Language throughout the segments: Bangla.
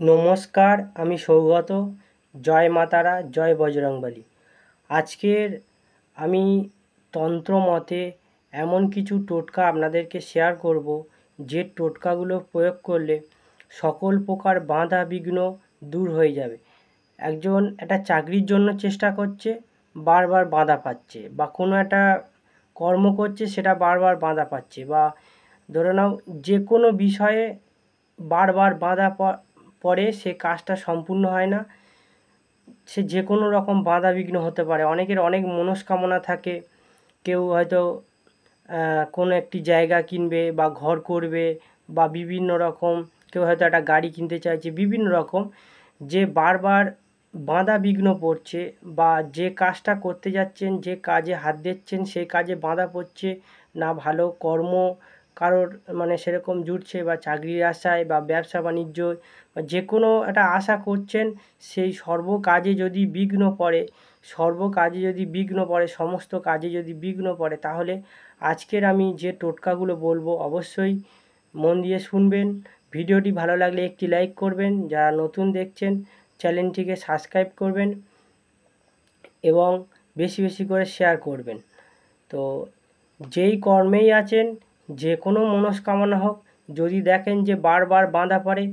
নমস্কার, আমি সৌগত। জয় মা তারা, জয় বজরংবলী। আজকের আমি তন্ত্র মতে এমন কিছু টোটকা আপনাদেরকে শেয়ার করব, যে টোটকাগুলো প্রয়োগ করলে সকল প্রকার বাধা বিঘ্ন দূর হয়ে যাবে। একজন একটা চাকরির জন্য চেষ্টা করছে, বারবার বাধা পাচ্ছে, বা কোনো একটা কর্ম করছে, সেটা বারবার বাধা পাচ্ছে, বা ধরে নাও যে কোনো বিষয়ে বারবার বাধা পড়ে, সে কাজটা সম্পূর্ণ হয় না। সে যে কোনো রকম বাধা বিঘ্ন হতে পারে। অনেকের অনেক মনস্কামনা থাকে। কেউ হয়তো কোনো একটি জায়গা কিনবে বা ঘর করবে, বা বিভিন্ন রকম, কেউ হয়তো একটা গাড়ি কিনতে চাইছে, বিভিন্ন রকম যে বারবার বাধা বিঘ্ন পড়ছে, বা যে কাজটা করতে যাচ্ছেন, যে কাজে হাত দিচ্ছেন, সেই কাজে বাধা পড়ছে না। ভালো কর্ম কারোর মানে সেরকম জুটছে, বা চাকরির আশায়, বা ব্যবসা বাণিজ্য, বা যে কোনো একটা আশা করছেন, সেই সর্ব কাজে যদি বিঘ্ন পড়ে, সমস্ত কাজে যদি বিঘ্ন পড়ে, তাহলে আজকের আমি যে টোটকাগুলো বলবো অবশ্যই মন দিয়ে শুনবেন। ভিডিওটি ভালো লাগলে একটি লাইক করবেন, যারা নতুন দেখছেন চ্যানেলটিকে সাবস্ক্রাইব করবেন, এবং বেশি বেশি করে শেয়ার করবেন। তো যেই কর্মেই আছেন, যে কোনো মনস্কামনা হোক, যদি দেখেন যে বারবার বাধা পড়ে,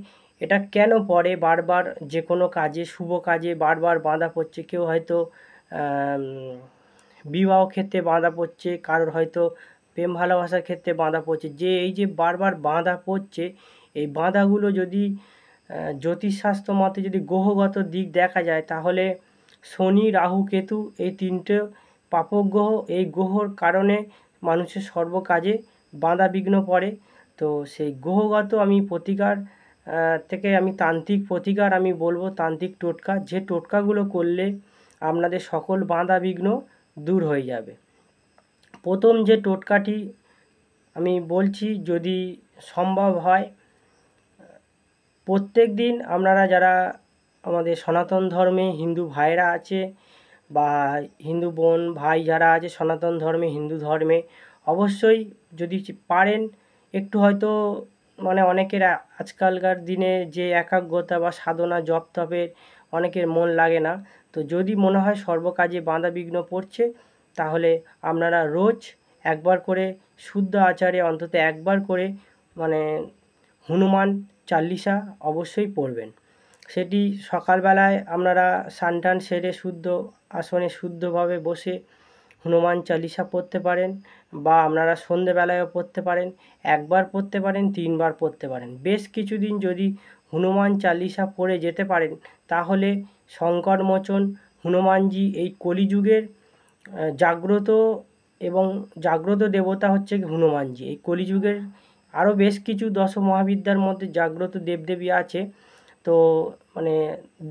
এটা কেন পড়ে বারবার, যে কোনো কাজে, শুভ কাজে বারবার বাধা পড়ছে, কেউ হয়তো বিবাহ ক্ষেত্রে বাধা পড়ছে, কারোর হয়তো প্রেম ভালোবাসার ক্ষেত্রে বাধা পড়ছে, যে এই যে বারবার বাধা পড়ছে, এই বাধাগুলো যদি জ্যোতিষশাস্ত্র মতে যদি গ্রহগত দিক দেখা যায়, তাহলে শনি, রাহু, কেতু এই তিনটে পাপক গ্রহ, এই গ্রহর কারণে মানুষের সর্বকাজে বাধা বিঘ্ন পড়ে। তো সেই গ্রহগত আমি প্রতিকার থেকে আমি তান্ত্রিক প্রতিকার আমি বলবো, তান্ত্রিক টোটকা, যে টোটকাগুলো করলে আপনাদের সকল বাধা বিঘ্ন দূর হয়ে যাবে। প্রথম যে টোটকাটি আমি বলছি, যদি সম্ভব হয়, প্রত্যেক দিন আপনারা যারা আমাদের সনাতন ধর্মে হিন্দু ভাইরা আছে, বা হিন্দু বোন ভাই যারা আছে সনাতন ধর্মে, হিন্দু ধর্মে, অবশ্যই যদি পারেন একটু হয়তো, মানে অনেকের আজকালকার দিনে যে একাগ্রতা বা সাধনা জপ তপের অনেকের মন লাগে না। তো যদি মনে হয় সর্বকাজে বাধা বিঘ্ন পড়ছে, তাহলে আপনারা রোজ একবার করে শুদ্ধ আচারে অন্তত একবার করে মানে হনুমান চাল্লিশা অবশ্যই পড়বেন। সেটি সকালবেলায় আপনারা স্নান টান সেরে শুদ্ধ আসনে শুদ্ধভাবে বসে হনুমান চালিসা পড়তে পারেন, বা আপনারা সন্ধেবেলায়ও পড়তে পারেন। একবার পড়তে পারেন, তিনবার পড়তে পারেন। বেশ কিছুদিন যদি হনুমান চালিসা পড়ে যেতে পারেন, তাহলে সংকটমোচন হনুমানজি এই কলিযুগের জাগ্রত, এবং জাগ্রত দেবতা হচ্ছে হনুমানজি। এই কলিযুগের আরও বেশ কিছু দশ মহাবিদ্যার মধ্যে জাগ্রত দেবদেবী আছে, তো মানে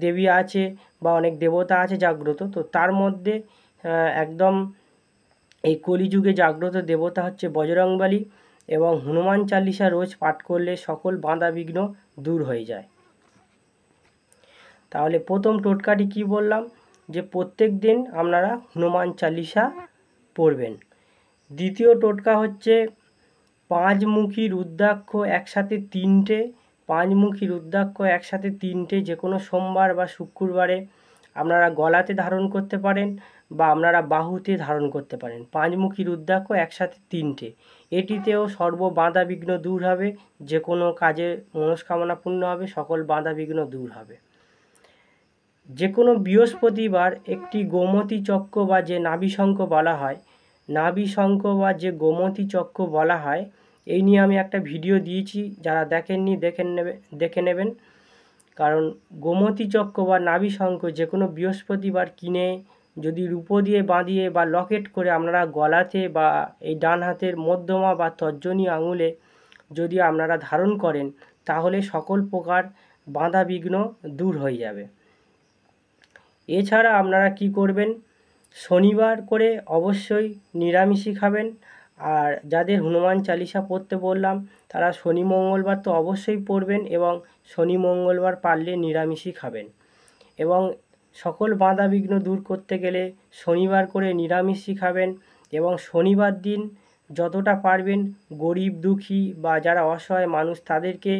দেবী আছে, বা অনেক দেবতা আছে জাগ্রত। তো তার মধ্যে একদম এই কলিযুগে জাগ্রত দেবতা হচ্ছে বজরংবলী, এবং হনুমান চালিসা রোজ পাঠ করলে সকল বাধা বিঘ্ন দূর হয়ে যায়। তাহলে প্রথম টোটকাটি কি বললাম, যে প্রত্যেক দিন আপনারা হনুমান চালিসা পড়বেন। দ্বিতীয় টোটকা হচ্ছে পাঁচমুখী রুদ্রাক্ষ একসাথে তিনটে, যে কোনো সোমবার বা শুক্রবারে আপনারা গলাতে ধারণ করতে পারেন, বা আপনারা বাহুতে ধারণ করতে পারেন। পাঁচমুখী রুদ্রাক্ষ একসাথে তিনটে, এটিতেও সর্ব বাধা বিঘ্ন দূর হবে, যে কোনো কাজে মনস্কামনা পূর্ণ হবে, সকল বাধা বিঘ্ন দূর হবে। যে কোনো বৃহস্পতিবার একটি গোমতী চক্র, বা যে নাভিশঙ্খ বলা হয়, বা যে গোমতী চক্র বলা হয়, এই নিয়ে আমি একটা ভিডিও দিয়েছি, যারা দেখেননি দেখে নেবেন। কারণ গোমতী চক্র বা নাভিশঙ্খ যে কোনো বৃহস্পতিবার কিনে যদি রূপো দিয়ে বাঁধিয়ে বা লকেট করে আপনারা গলাতে, বা এই ডান হাতের মধ্যমা বা তর্জনী আঙুলে যদি আপনারা ধারণ করেন, তাহলে সকল প্রকার বাধা বিঘ্ন দূর হয়ে যাবে। এছাড়া আপনারা কি করবেন, শনিবার করে অবশ্যই নিরামিষই খাবেন। আর যাদের হনুমান চালিসা পড়তে বললাম, তারা শনি মঙ্গলবার তো অবশ্যই পড়বেন, এবং শনি মঙ্গলবার পারলে নিরামিষই খাবেন। এবং সকল বাধা বিঘ্ন দূর করতে গেলে শনিবার করে নিরামিষই খাবেন, এবং শনিবার দিন যতটা পারবেন গরিব দুঃখী বা যারা অসহায় মানুষ, তাদেরকে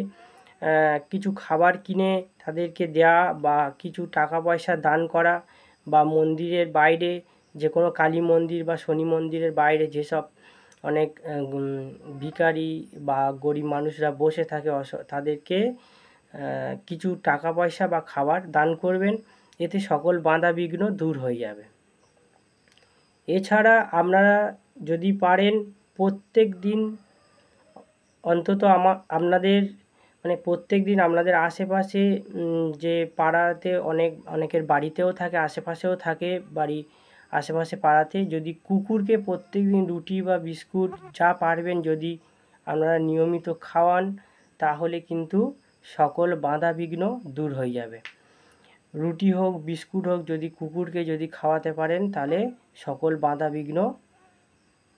কিছু খাবার কিনে তাদেরকে দেওয়া বা কিছু টাকা পয়সা দান করা, বা মন্দিরের বাইরে যে কোনো কালী মন্দির বা শনি মন্দিরের বাইরে যেসব অনেক ভিখারি বা গরিব মানুষরা বসে থাকে তাদেরকে কিছু টাকা পয়সা বা খাবার দান করবেন। এতে সকল বাধা বিঘ্ন দূর হয়ে যাবে। এছাড়া আপনারা যদি পারেন প্রত্যেক দিন অন্তত আপনাদের মানে প্রত্যেক দিন আপনাদের আশেপাশে যে পাড়াতে অনেকের বাড়িতেও থাকে, আশেপাশেও থাকে বাড়ি আশেপাশে পাড়াতে, যদি কুকুরকে প্রত্যেক দিন রুটি বা বিস্কুট যা পারবেন যদি আপনারা নিয়মিত খাওয়ান, তাহলে কিন্তু সকল বাধা বিঘ্ন দূর হয়ে যাবে। রুটি হোক বিস্কুট হোক যদি কুকুরকে যদি খাওয়াতে পারেন তাহলে সকল বাধা বিঘ্ন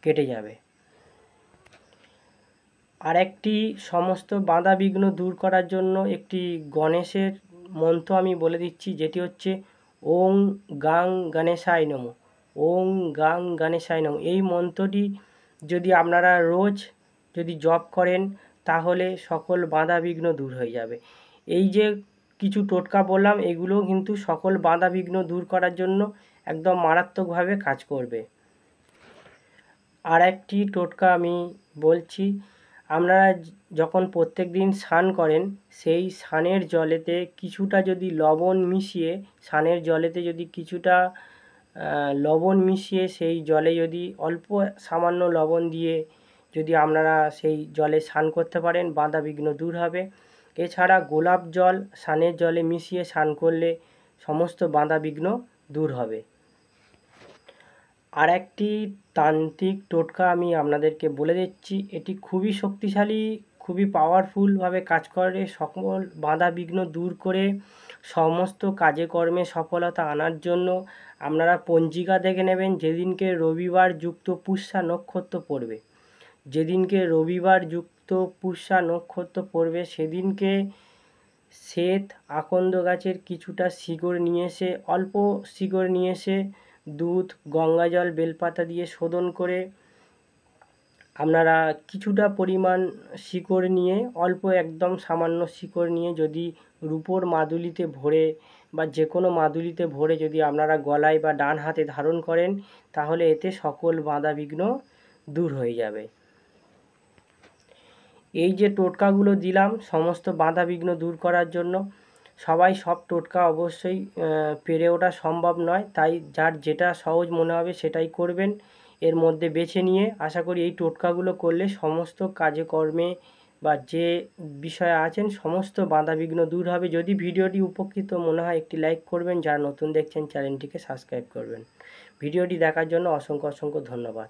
কেটে যাবে। আর একটি সমস্ত বাধা বিঘ্ন দূর করার জন্য একটি গণেশের মন্ত্র আমি বলে দিচ্ছি, যেটি হচ্ছে ওং গাং গণেশায় নমঃ। ওং গাং গণেশায় নমঃ। এই মন্ত্রটি যদি আপনারা রোজ যদি জপ করেন তাহলে সকল বাধা বিঘ্ন দূর হয়ে যাবে। এই যে কিছু টোটকা বললাম এগুলো কিন্তু সকল বাধা বিঘ্ন দূর করার জন্য একদম মারাত্মকভাবে কাজ করবে। আর একটি টোটকা আমি বলছি, আপনারা যখন প্রত্যেক দিন স্নান করেন সেই স্নানের জলেতে কিছুটা যদি লবণ মিশিয়ে স্নানের জলেতে যদি কিছুটা লবণ মিশিয়ে সেই জলে যদি অল্প সামান্য লবণ দিয়ে যদি আপনারা সেই জলে স্নান করতে পারেন বাধা বিঘ্ন দূর হবে। এছাড়া গোলাপ জল স্নানের জলে মিশিয়ে স্নান করলে সমস্ত বাধা বিঘ্ন দূর হবে। আর একটি তান্ত্রিক টোটকা আমি আপনাদেরকে বলে দিচ্ছি, এটি খুবই শক্তিশালী, খুবই পাওয়ারফুলভাবে কাজ করে, সকল বাধা বিঘ্ন দূর করে সমস্ত কাজে কর্মে সফলতা আনার জন্য আপনারা পঞ্জিকা দেখে নেবেন। যেদিনকে রবিবার যুক্ত পুষ্যা নক্ষত্র পড়বে, যেদিনকে রবিবার যুক্ত পুষ্যা নক্ষত্র পড়বে সেদিনকে শ্বেত আকন্দ গাছের কিছুটা শিকড় নিয়ে এসে অল্প শিকড় নিয়ে এসে দুধ গঙ্গাজল বেলপাতা দিয়ে শোধন করে আপনারা কিছুটা পরিমাণ শিকড় নিয়ে অল্প একদম সামান্য শিকড় নিয়ে যদি রূপোর মাদুলিতে ভরে বা যে কোনো মাদুলিতে ভরে যদি আপনারা গলায় বা ডান হাতে ধারণ করেন তাহলে এতে সকল বাধা বিঘ্ন দূর হয়ে যাবে। এই যে টোটকাগুলো দিলাম সমস্ত বাধা বিঘ্ন দূর করার জন্য, সবাই সব টোটকা অবশ্যই পেরে ওঠা সম্ভব নয়, তাই যার যেটা সহজ মনে হবে সেটাই করবেন। এর মধ্যে বেছে নিয়ে আশা করি এই টোটকাগুলো করলে সমস্ত কাজে কর্মে বা যে বিষয়ে আছেন সমস্ত বাধা বিঘ্ন দূর হবে। যদি ভিডিওটি উপকৃত মনে হয় একটি লাইক করবেন, যারা নতুন দেখছেন চ্যানেলটিকে সাবস্ক্রাইব করবেন। ভিডিওটি দেখার জন্য অসংখ্য ধন্যবাদ।